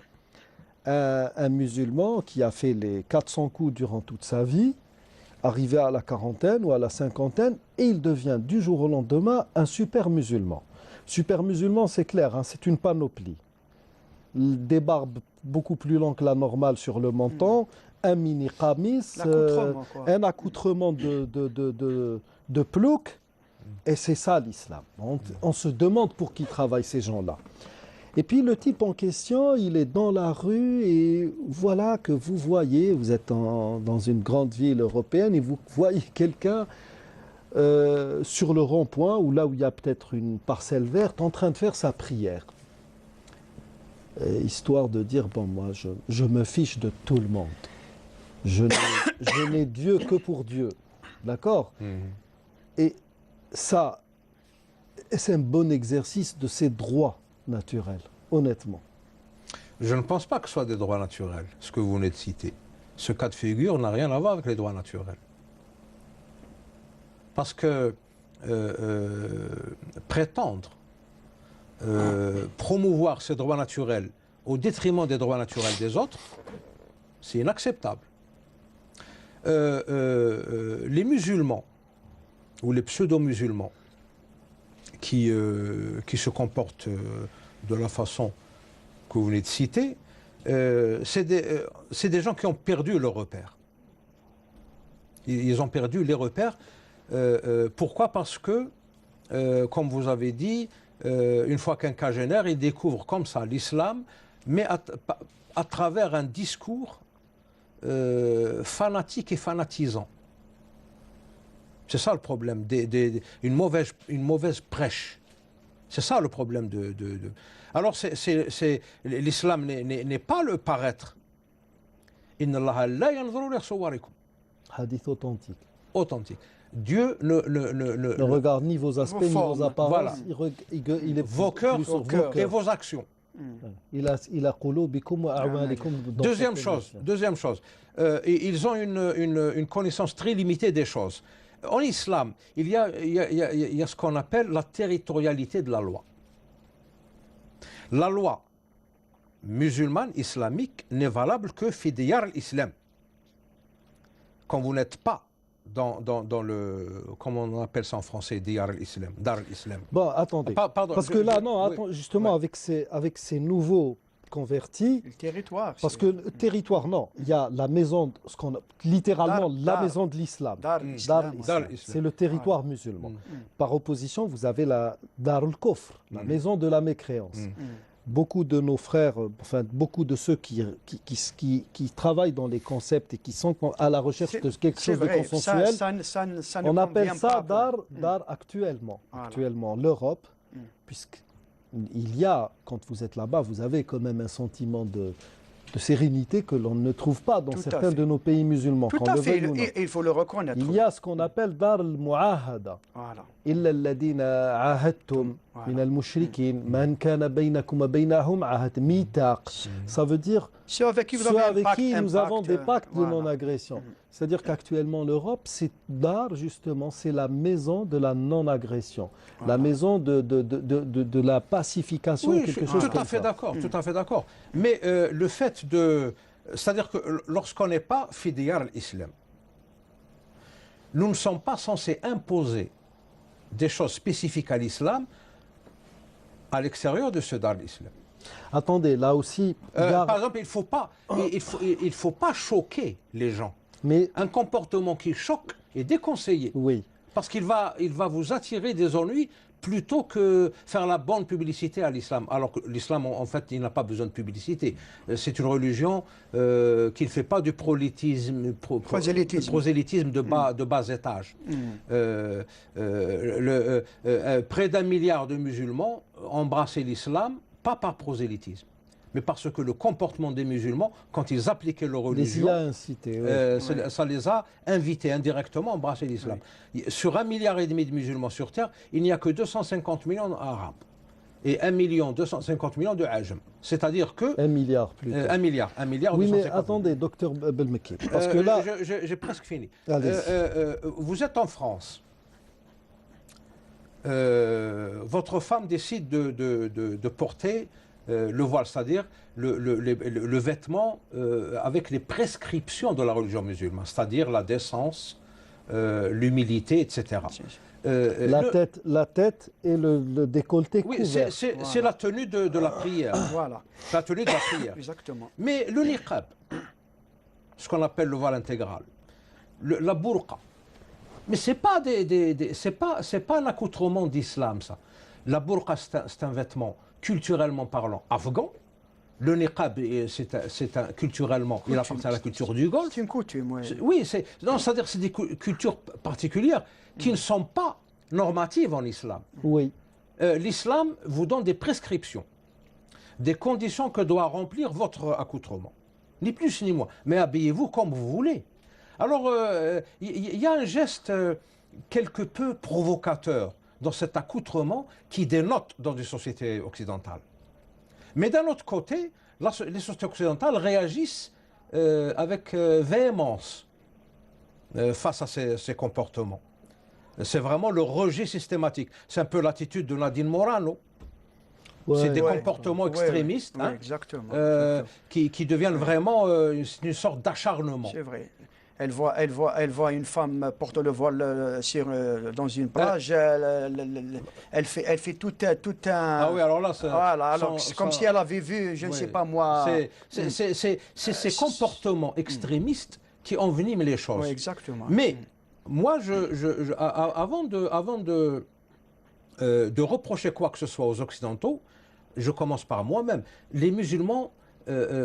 un musulman qui a fait les 400 coups durant toute sa vie, arrivé à la quarantaine ou à la cinquantaine, et il devient du jour au lendemain un super musulman. Super musulman, c'est clair, c'est une panoplie. Des barbes beaucoup plus longues que la normale sur le menton, un mini qamis, un accoutrement de plouc, et c'est ça l'islam. On se demande pour qui travaillent ces gens-là. Et puis le type en question, il est dans la rue et voilà que vous voyez, vous êtes dans une grande ville européenne et vous voyez quelqu'un sur le rond-point ou là où il y a peut-être une parcelle verte en train de faire sa prière. Histoire de dire, bon moi je me fiche de tout le monde. Je n'ai Dieu que pour Dieu. D'accord ? Et ça, c'est un bon exercice de ses droits naturel, honnêtement. Je ne pense pas que ce soit des droits naturels, ce que vous venez de citer. Ce cas de figure n'a rien à voir avec les droits naturels. Parce que prétendre promouvoir ces droits naturels au détriment des droits naturels des autres, c'est inacceptable. Les musulmans, ou les pseudo-musulmans, qui se comportent de la façon que vous venez de citer, c'est des gens qui ont perdu leur repère. Ils ont perdu les repères. Pourquoi? Parce que, comme vous avez dit, une fois quinquagénaire, ils découvrent comme ça l'islam, mais à travers un discours fanatique et fanatisant. C'est ça le problème, une mauvaise prêche. C'est ça le problème Alors l'islam n'est pas le paraître. Inna Allaha la yanzuru ila suwarikum. Hadith authentique. Authentique. Dieu ne regarde ni vos aspects, ni vos apparences. Voilà. Il est vos cœurs et vos actions. Deuxième chose, ils ont une connaissance très limitée des choses. En islam, il y a ce qu'on appelle la territorialité de la loi. La loi musulmane, islamique, n'est valable que fi diyar al-islam. Quand vous n'êtes pas dans le, comment on appelle ça en français, diyar al-islam, dar al-islam. Bon, attendez, parce que là, non, justement, avec ces nouveaux convertis, le territoire. Parce que le territoire, non, il y a la maison, littéralement la maison de l'islam. C'est le territoire musulman. Par opposition, vous avez la Dar al-Kufr, la maison de la mécréance. Beaucoup de nos frères, enfin beaucoup de ceux qui travaillent dans les concepts et qui sont à la recherche de quelque chose de consensuel, on appelle ça Dar actuellement. Actuellement, l'Europe, puisqu'il y a, quand vous êtes là-bas, vous avez quand même un sentiment de sérénité que l'on ne trouve pas dans certains de nos pays musulmans. Tout à fait, il faut le reconnaître. Il y a ce qu'on appelle Dar al-Mu'ahada. إلا الذين عاهدتم من المشركين من كان بينكم وبينهم عهد ميثاق. Ça veut dire ceux avec qui nous avons des pactes de non-agression. C'est-à-dire qu'actuellement l'Europe, c'est Dar justement, c'est la maison de la non-agression, la maison de la pacification. Oui, quelque chose tout à fait d'accord, tout à fait d'accord. Mais le fait c'est-à-dire que lorsqu'on n'est pas fidiyar al-islam, nous ne sommes pas censés imposer des choses spécifiques à l'islam à l'extérieur de ce dar l'islam. Attendez, là aussi... Par exemple, il faut pas choquer les gens. Mais un comportement qui choque est déconseillé. Oui. Parce qu'il va vous attirer des ennuis plutôt que faire la bonne publicité à l'islam. Alors que l'islam, en fait, il n'a pas besoin de publicité. C'est une religion qui ne fait pas du prosélytisme de bas étage. Près d'1 milliard de musulmans embrassaient l'islam, pas par prosélytisme, mais parce que le comportement des musulmans, quand ils appliquaient leur religion, ça les a invités indirectement à embrasser l'islam. Oui. Sur 1,5 milliard de musulmans sur Terre, il n'y a que 250 millions d'Arabes et 1,250 millions de Ajam. C'est-à-dire que... 1 milliard plutôt. 1 milliard. Oui, mais attendez, docteur Belmeki, parce que là... J'ai presque fini. Vous êtes en France. Votre femme décide de porter... le voile, c'est-à-dire le vêtement avec les prescriptions de la religion musulmane, c'est-à-dire la décence, l'humilité, etc. La tête et le décolleté couvert. C'est la tenue de la prière. Voilà. La tenue de la prière. Exactement. Mais le niqab, ce qu'on appelle le voile intégral, la burqa, mais c'est pas un accoutrement d'islam, ça. La burqa, c'est un vêtement culturellement parlant afghan. Le niqab, culturellement, il appartient à la culture du Golfe. C'est une coutume, oui. Oui, c'est-à-dire c'est des cultures particulières qui ne sont pas normatives en islam. Oui. L'islam vous donne des prescriptions, des conditions que doit remplir votre accoutrement. Ni plus ni moins. Mais habillez-vous comme vous voulez. Alors, il y a un geste quelque peu provocateur dans cet accoutrement qui dénote dans des sociétés occidentales. Mais d'un autre côté, les sociétés occidentales réagissent avec véhémence face à ces comportements. C'est vraiment le rejet systématique. C'est un peu l'attitude de Nadine Morano. C'est des comportements extrémistes qui deviennent vraiment une sorte d'acharnement. C'est vrai. Elle voit une femme porter le voile dans une plage. Elle fait tout un. Ah oui, alors là, c'est comme si elle avait vu, je ne sais pas moi. C'est ces comportements extrémistes qui enveniment les choses. Oui, exactement. Mais moi, avant de reprocher quoi que ce soit aux Occidentaux, je commence par moi-même. Les musulmans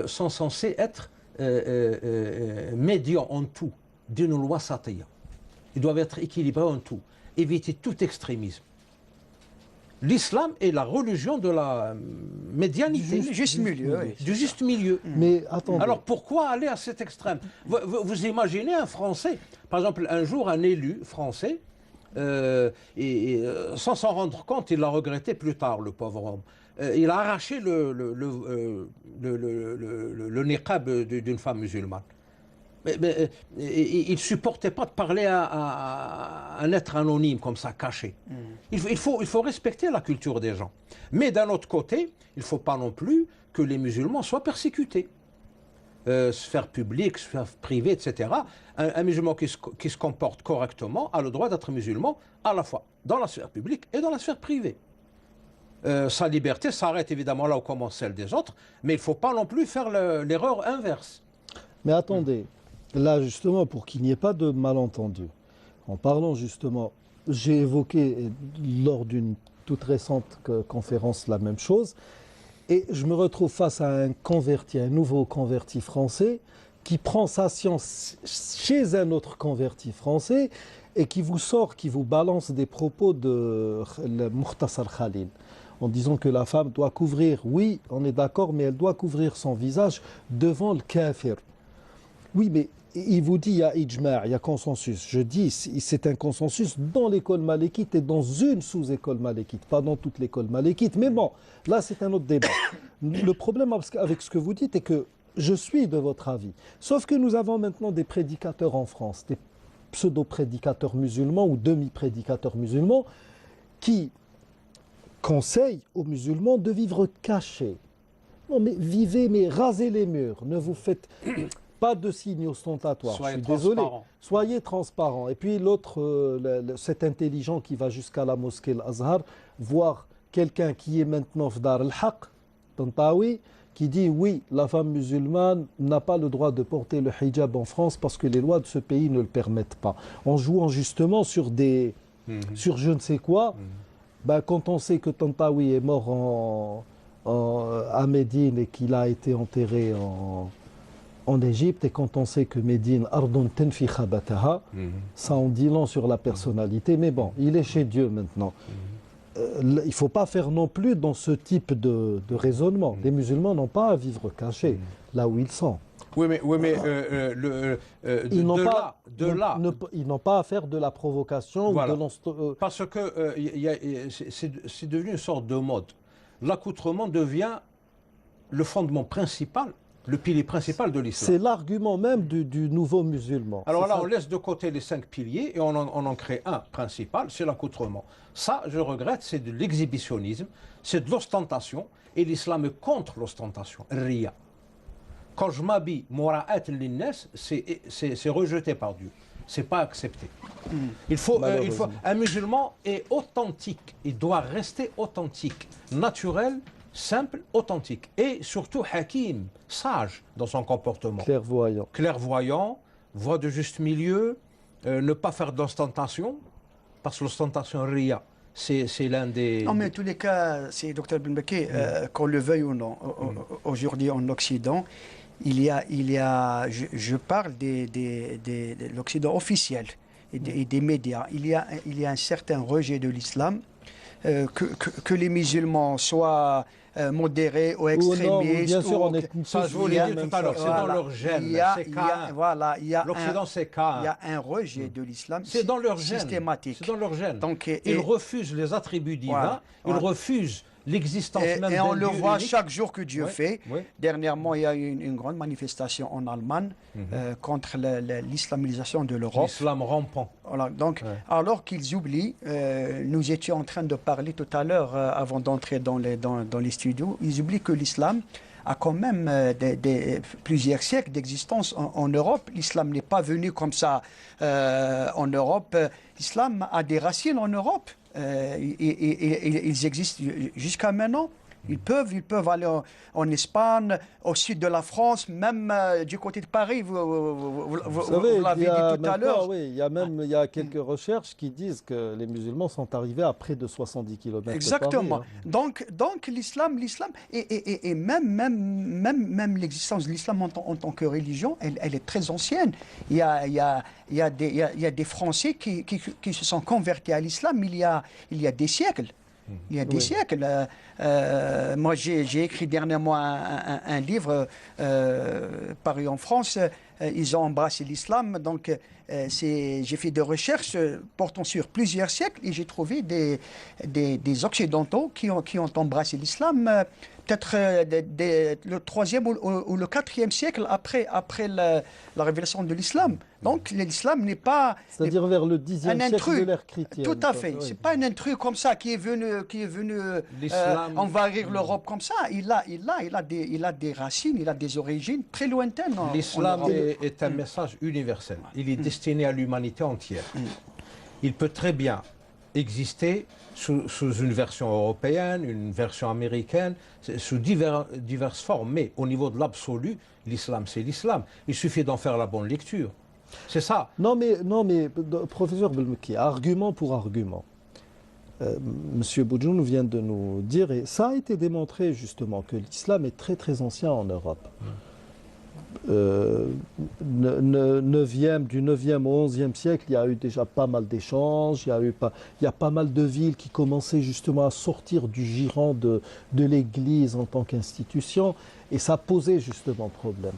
sont censés être médians en tout, d'une loi satya. Ils doivent être équilibrés en tout, éviter tout extrémisme. L'islam est la religion de la médianité. Du juste milieu. Oui, du juste milieu. Mais attendez. Alors pourquoi aller à cet extrême? Vous imaginez un Français, par exemple un jour un élu français, sans s'en rendre compte, il l'a regretté plus tard, le pauvre homme. Il a arraché le niqab d'une femme musulmane. Mais il ne supportait pas de parler à un être anonyme comme ça, caché. Il faut respecter la culture des gens. Mais d'un autre côté, il ne faut pas non plus que les musulmans soient persécutés. Sphère publique, sphère privée, etc. Un musulman qui se comporte correctement a le droit d'être musulman à la fois dans la sphère publique et dans la sphère privée. Sa liberté s'arrête évidemment là où commence celle des autres, mais il ne faut pas non plus faire l'erreur inverse. Mais attendez, là justement, pour qu'il n'y ait pas de malentendu, en parlant justement, j'ai évoqué lors d'une toute récente conférence la même chose, et je me retrouve face à un converti, un nouveau converti français, qui prend sa science chez un autre converti français, et qui vous sort, qui vous balance des propos de Mukhtasar Khalil, en disant que la femme doit couvrir, oui, on est d'accord, mais elle doit couvrir son visage devant le kafir. Oui, mais il vous dit il y a ijma', il y a consensus. Je dis c'est un consensus dans l'école malékite et dans une sous-école malékite, pas dans toute l'école malékite. Mais bon, là c'est un autre débat. Le problème avec ce que vous dites est que je suis de votre avis. Sauf que nous avons maintenant des prédicateurs en France, des pseudo-prédicateurs musulmans ou demi-prédicateurs musulmans qui conseillent aux musulmans de vivre cachés. Non mais vivez, mais rasez les murs, ne vous faites pas de signes ostentatoires. Soyez je suis désolé. transparent. Soyez transparent. Et puis l'autre, cet intelligent qui va jusqu'à la mosquée Al-Azhar, voir quelqu'un qui est maintenant Fdar al-Haq, Tantawi, qui dit oui, la femme musulmane n'a pas le droit de porter le hijab en France parce que les lois de ce pays ne le permettent pas. En jouant justement sur sur je ne sais quoi, ben, quand on sait que Tantawi est mort à Médine et qu'il a été enterré en Égypte, et quand on sait que Médine, Ardun tenfi khabataha, ça en dit long sur la personnalité, mais bon, il est chez Dieu maintenant. Il ne faut pas faire non plus dans ce type de raisonnement. Les musulmans n'ont pas à vivre cachés, là où ils sont. Oui, mais Ils n'ont pas, là. Ils n'ont pas à faire de la provocation. Voilà. Ou de Parce que c'est devenu une sorte de mode. L'accoutrement devient le fondement principal, le pilier principal de l'islam. C'est l'argument même du nouveau musulman. Alors là, ça. on laisse de côté les 5 piliers et on en crée un principal, c'est l'accoutrement. Ça, je regrette, c'est de l'exhibitionnisme, c'est de l'ostentation, et l'islam est contre l'ostentation, riya. Quand je m'habille, mora'at linnas, c'est rejeté par Dieu. C'est pas accepté. Il faut, un musulman est authentique, il doit rester authentique, naturel, simple, authentique, et surtout hakim, sage dans son comportement. Clairvoyant. Clairvoyant, voie de juste milieu, ne pas faire d'ostentation, parce que l'ostentation riya, c'est l'un des... Non, mais en tous les cas, c'est Dr Benbeke, qu'on le veuille ou non, aujourd'hui en Occident, je parle de l'Occident officiel et des médias. Il y a un certain rejet de l'islam, que les musulmans soient modérés ou extrémistes. Bien sûr, on est ça, je vous l'ai dit tout à l'heure, c'est dans leur gène. L'Occident, c'est il y a un rejet de l'islam systématique. C'est dans leur gène. Donc, ils refusent les attributs divins, ils refusent l'existence même d'un Dieu. Et on le voit unique. chaque jour que Dieu fait. Oui. Dernièrement, il y a eu une grande manifestation en Allemagne contre l'islamisation de l'Europe. L'islam rampant. Voilà, donc, alors qu'ils oublient, nous étions en train de parler tout à l'heure, avant d'entrer dans les studios, ils oublient que l'islam a quand même plusieurs siècles d'existence en Europe. L'islam n'est pas venu comme ça en Europe. L'islam a des racines en Europe. Ils existent jusqu'à maintenant. Ils peuvent aller en Espagne, au sud de la France, même du côté de Paris. Vous savez, l'avez dit tout à l'heure. Oui, il y a quelques recherches qui disent que les musulmans sont arrivés à près de 70 km Exactement. de Paris. Donc l'islam, et même l'existence de l'islam en tant que religion, elle est très ancienne. Il y a des Français qui se sont convertis à l'islam il y a des siècles. Il y a des siècles. Moi, j'ai écrit dernièrement un livre paru en France. Ils ont embrassé l'islam. Donc, j'ai fait des recherches portant sur plusieurs siècles et j'ai trouvé des Occidentaux qui ont embrassé l'islam peut-être le 3e ou le 4e siècle après la révélation de l'islam. Donc l'islam n'est pas... C'est-à-dire vers le 10e siècle de l'ère chrétienne. Tout à fait. Ce n'est pas un intrus comme ça qui est venu envahir l'Europe comme ça. Il a des racines, il a des origines très lointaines. L'islam est un message universel. Il est destiné à l'humanité entière. Il peut très bien exister sous une version européenne, une version américaine, sous diverses formes. Mais au niveau de l'absolu, l'islam, c'est l'islam. Il suffit d'en faire la bonne lecture. C'est ça. Non, mais professeur Belmeki, argument pour argument. Monsieur Boudjoun vient de nous dire, et ça a été démontré justement, que l'islam est très très ancien en Europe. Du 9e au 11e siècle, il y a eu déjà pas mal d'échanges, il y a pas mal de villes qui commençaient justement à sortir du giron de l'Église en tant qu'institution, et ça posait justement problème.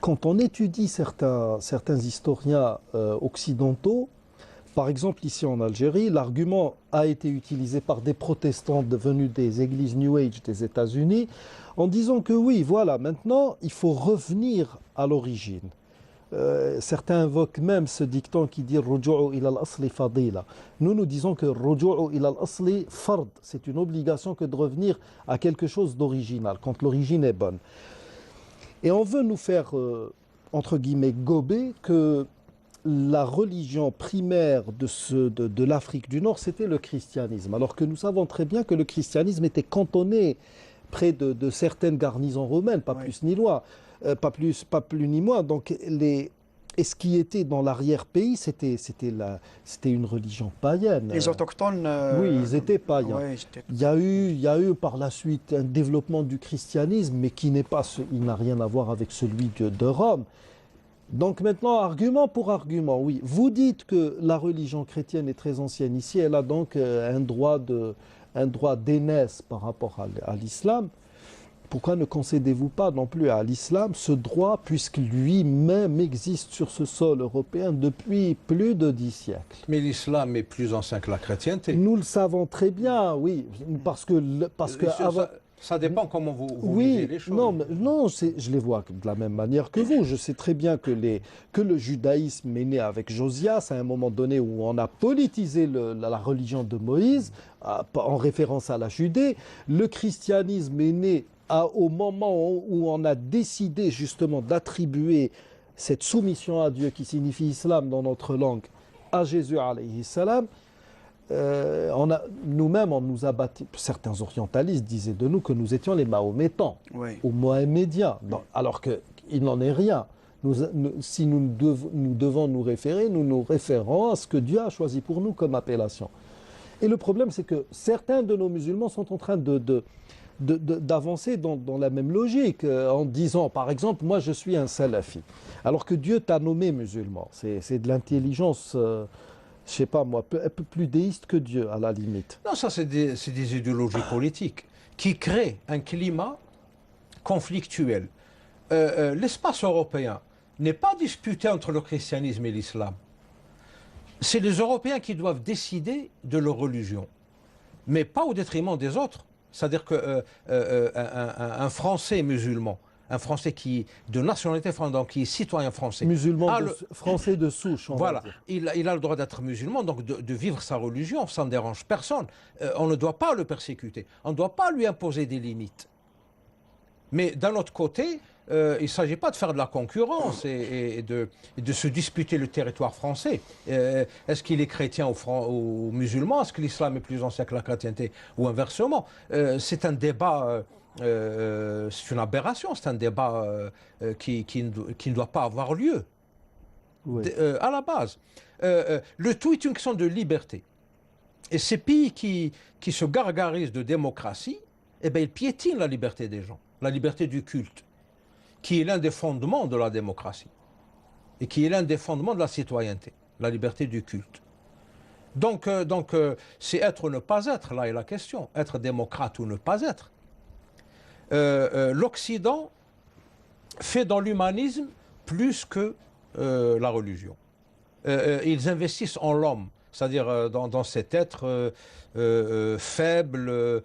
Quand on étudie certains historiens occidentaux, par exemple ici en Algérie, l'argument a été utilisé par des protestants venus des églises New Age des États-Unis, en disant que oui, voilà, maintenant, il faut revenir à l'origine. Certains invoquent même ce dicton qui dit « Ruju'u ila al-asli fadila ». Nous disons que « Ruju'u ila al-asli fard », c'est une obligation que de revenir à quelque chose d'original, quand l'origine est bonne. Et on veut nous faire, entre guillemets, gober que la religion primaire de l'Afrique du Nord, c'était le christianisme. Alors que nous savons très bien que le christianisme était cantonné près de certaines garnisons romaines, pas plus ni moins, pas plus ni moins. Donc, et ce qui était dans l'arrière-pays, c'était une religion païenne. Les autochtones... oui, ils étaient païens. Il y a eu par la suite un développement du christianisme, mais il n'a rien à voir avec celui de Rome. Donc maintenant, argument pour argument, oui. Vous dites que la religion chrétienne est très ancienne ici, elle a donc un droit d'aînesse par rapport à l'islam. Pourquoi ne concédez-vous pas non plus à l'islam ce droit, puisque lui-même existe sur ce sol européen depuis plus de 10 siècles? Mais l'islam est plus ancien que la chrétienté. Nous le savons très bien, oui, parce que ça dépend comment vous oui, lisez les choses. Non, je les vois de la même manière que vous. Je sais très bien que le judaïsme est né avec Josias à un moment donné où on a politisé la religion de Moïse en référence à la Judée. Le christianisme est né au moment où on a décidé justement d'attribuer cette soumission à Dieu qui signifie islam dans notre langue à Jésus alayhi salam. Nous-mêmes, on nous a bâti. Certains orientalistes disaient de nous que nous étions les Mahométans ou Mohamédiens, alors qu'il n'en est rien. Si nous devons nous référer, nous nous référons à ce que Dieu a choisi pour nous comme appellation. Et le problème, c'est que certains de nos musulmans sont en train d'avancer dans la même logique, en disant, par exemple, moi je suis un salafi, alors que Dieu t'a nommé musulman. C'est de l'intelligence... je ne sais pas moi, un peu plus déiste que Dieu, à la limite. Non, ça c'est des idéologies politiques qui créent un climat conflictuel. L'espace européen n'est pas disputé entre le christianisme et l'islam. C'est les Européens qui doivent décider de leur religion, mais pas au détriment des autres. C'est-à-dire qu'un Français musulman, un Français de nationalité française, donc qui est citoyen français. Musulman français de souche, on voilà, va dire. Il a le droit d'être musulman, donc de vivre sa religion, ça ne dérange personne. On ne doit pas le persécuter, on ne doit pas lui imposer des limites. Mais d'un autre côté, il ne s'agit pas de faire de la concurrence et de se disputer le territoire français. Est-ce qu'il est chrétien ou musulman? Est-ce que l'islam est plus ancien que la chrétienté ou inversement? C'est un débat, c'est une aberration, c'est un débat qui ne doit pas avoir lieu. Oui. À la base. Le tout est une question de liberté. Et ces pays qui se gargarisent de démocratie, eh bien, ils piétinent la liberté des gens, la liberté du culte, qui est l'un des fondements de la démocratie et qui est l'un des fondements de la citoyenneté, la liberté du culte. Donc c'est être ou ne pas être, là est la question, être démocrate ou ne pas être. L'Occident fait dans l'humanisme plus que la religion. Ils investissent en l'homme, c'est-à-dire dans cet être faible,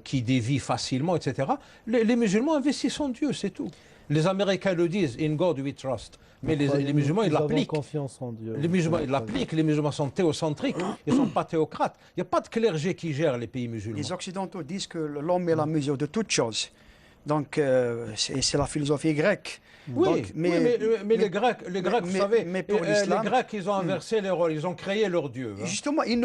qui dévie facilement, etc. Les musulmans investissent en Dieu, c'est tout. Les Américains le disent, in God we trust. Mais les musulmans, ils l'appliquent. Confiance en Dieu. Les musulmans, ils l'appliquent. Les musulmans sont théocentriques. Ils ne sont pas théocrates. Il n'y a pas de clergé qui gère les pays musulmans. Les Occidentaux disent que l'homme est la mesure de toutes choses. Donc, c'est la philosophie grecque. Oui, donc, mais les Grecs, vous savez, mais pour l'islam, les Grecs, ils ont inversé les rôles, ils ont créé leur Dieu. Hein. Justement, ils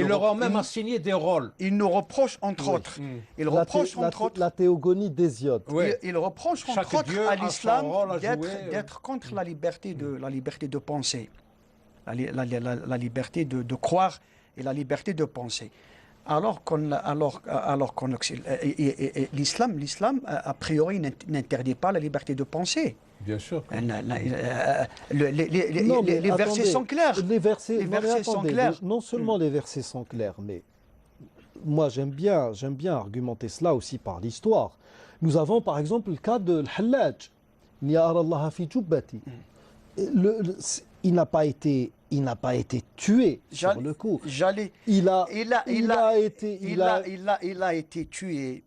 leur ont même assigné des rôles. Ils nous reprochent, entre autres, ils reprochent, entre autres, la théogonie d'Hésiode. Oui. Ils reprochent, entre autres, à l'islam d'être contre la liberté de penser, la liberté de croire et la liberté de penser. Alors qu'on l'islam a priori n'interdit pas la liberté de penser. Bien sûr. Les versets sont clairs. Les versets sont clairs. Non seulement les versets sont clairs, mais moi j'aime bien argumenter cela aussi par l'histoire. Nous avons par exemple le cas de l'Hallaj. Il n'a pas été tué sur le coup. Il a été tué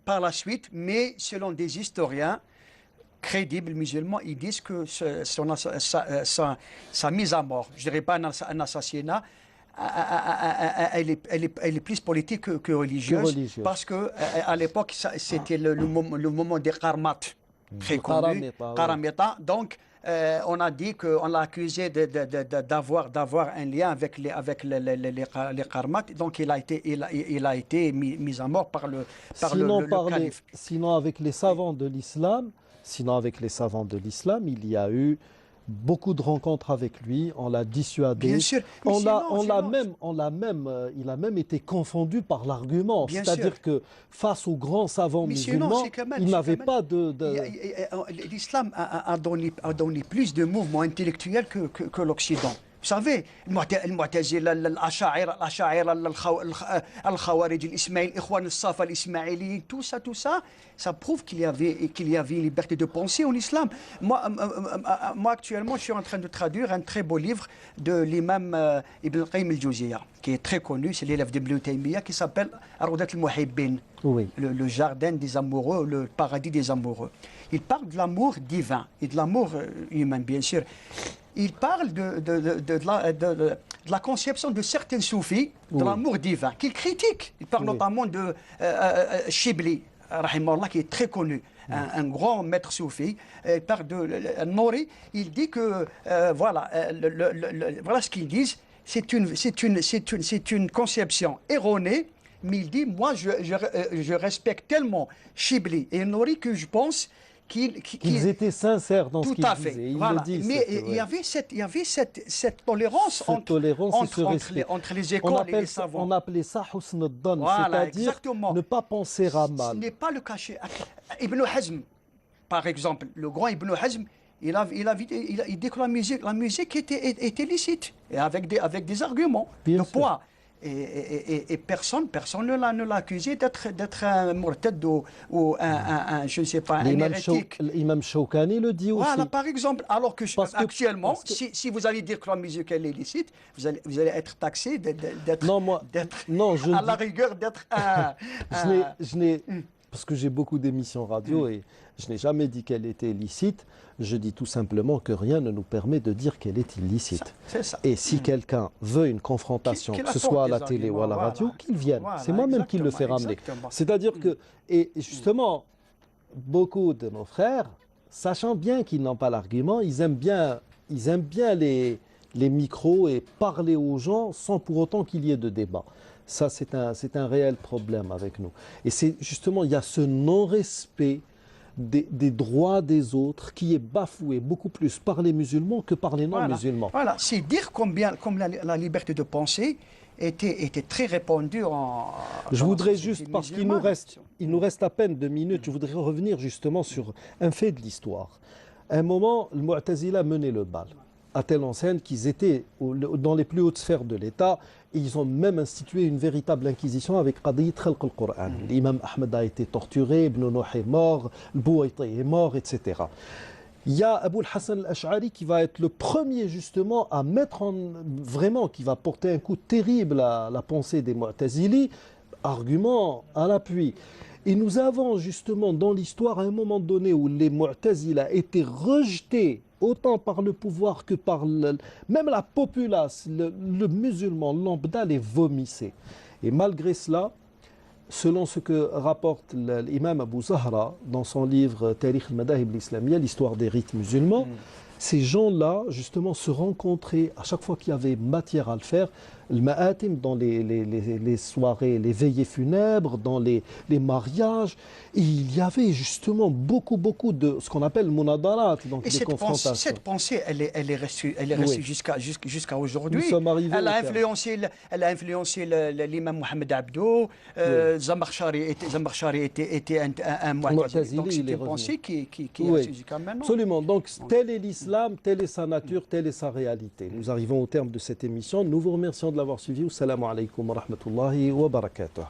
par la suite, mais selon des historiens crédibles musulmans, ils disent que sa mise à mort, je ne dirais pas un assassinat, elle est plus politique que religieuse, parce qu'à l'époque, c'était le moment des Qarmat, très connu, Qaramita. Donc, on a dit qu'on l'a accusé d'avoir un lien avec les Qarmat, donc il a été mis à mort par le calife. Sinon, avec les savants de l'islam, il y a eu beaucoup de rencontres avec lui, on l'a dissuadé. Bien sûr. Il a même été confondu par l'argument. C'est-à-dire que face aux grands savants musulmans, il n'avait pas de... L'islam a donné plus de mouvements intellectuels que l'Occident. Vous savez, المعتزلة الأشاعرة الخوارج الإسماعيليين الإخوان الصافا الإسماعيليين tout ça prouve qu'il y avait une liberté de penser en islam. Moi actuellement je suis en train de traduire un très beau livre de l'imam Ibn al-Qayyim al-Jawziyya qui est très connu, c'est l'élève d'Ibn Taymiyyah, qui s'appelle Rawdat al-Muhibbin, le jardin des amoureux, le paradis des amoureux. Il parle de l'amour divin et de l'amour humain, bien sûr. Il parle de la conception de certains soufis de l'amour divin, qu'il critique. Il parle notamment de Shibli, rahimahullah, qui est très connu, un grand maître soufi. Il parle de Nouri. Il dit que, voilà ce qu'ils disent, c'est une conception erronée, mais il dit, moi, je respecte tellement Shibli et Nouri que je pense qu'ils étaient sincères dans ce qu'ils disaient. Tout à fait. Voilà. Mais il y avait cette tolérance entre les écoles et les savants. On appelait ça husn ad-dhann, c'est-à-dire ne pas penser à mal. Ce n'est pas le cachet. Ibn Hazm, par exemple, le grand Ibn Hazm, il dit que la musique était licite, et avec des arguments de poids. Et personne ne l'a accusé d'être un murtad ou un je ne sais pas, un hérétique. L'imam Shawkani le dit aussi. Voilà, par exemple, alors que actuellement, si vous allez dire que la musique elle est licite, vous allez être taxé d'être à la rigueur d'être un... parce que j'ai beaucoup d'émissions radio et je n'ai jamais dit qu'elle était licite. Je dis tout simplement que rien ne nous permet de dire qu'elle est illicite. C'est ça. Et si quelqu'un veut une confrontation, Qu'il que ce apporte soit à des la télé ou à la arguments, radio, voilà. qu'il vienne. Voilà, C'est moi-même qui le fais exactement, ramener. exactement. C'est-à-dire que, et justement, beaucoup de nos frères, sachant bien qu'ils n'ont pas l'argument, ils aiment bien les micros et parler aux gens sans pour autant qu'il y ait de débat. Ça, c'est un réel problème avec nous. Et c'est justement, il y a ce non-respect des droits des autres qui est bafoué beaucoup plus par les musulmans que par les non-musulmans. Voilà, c'est dire comme la liberté de penser était très répandue en... Je dans voudrais la société juste, parce qu'il musulmane. nous reste à peine 2 minutes, je voudrais revenir justement sur un fait de l'histoire. À un moment, le Mu'tazila menait le bal, à telle enseigne qu'ils étaient dans les plus hautes sphères de l'État. Et ils ont même institué une véritable inquisition avec Qadiyat Khalq al-Qur'an. L'imam Ahmed a été torturé, Ibn Nouh est mort, le Bouayti est mort, etc. Il y a Abu al-Hassan al-Ash'ari qui va être le premier justement à mettre vraiment, qui va porter un coup terrible à la pensée des Mu'tazili, argument à l'appui. Et nous avons justement dans l'histoire à un moment donné où les Mu'tazila étaient rejetés autant par le pouvoir que par même la populace, le musulman lambda les vomissait. Et malgré cela, selon ce que rapporte l'imam Abu Zahra dans son livre Tarikh al-Madahib al-Islamiyya, l'histoire des rites musulmans, ces gens-là, justement, se rencontraient à chaque fois qu'il y avait matière à le faire, le ma'atim dans les soirées, les veillées funèbres, dans les mariages. Et il y avait justement beaucoup de ce qu'on appelle munadarat, donc Et des confrontations. cette pensée, elle est restée Oui. jusqu'à aujourd'hui. Nous sommes arrivés Elle au a terme. influencé l'imam Mohamed Abdou. Zamakhshari était un Mu'tazili. Mu'tazili, Donc il c'est est une revenu. pensée qui est Oui. restée jusqu'à maintenant. Absolument. Donc, tel est l'islam, telle est sa nature, telle est sa réalité. Nous arrivons au terme de cette émission. Nous vous remercions de l'avoir suivi. Assalamu alaikum wa rahmatullahi wa barakatuh.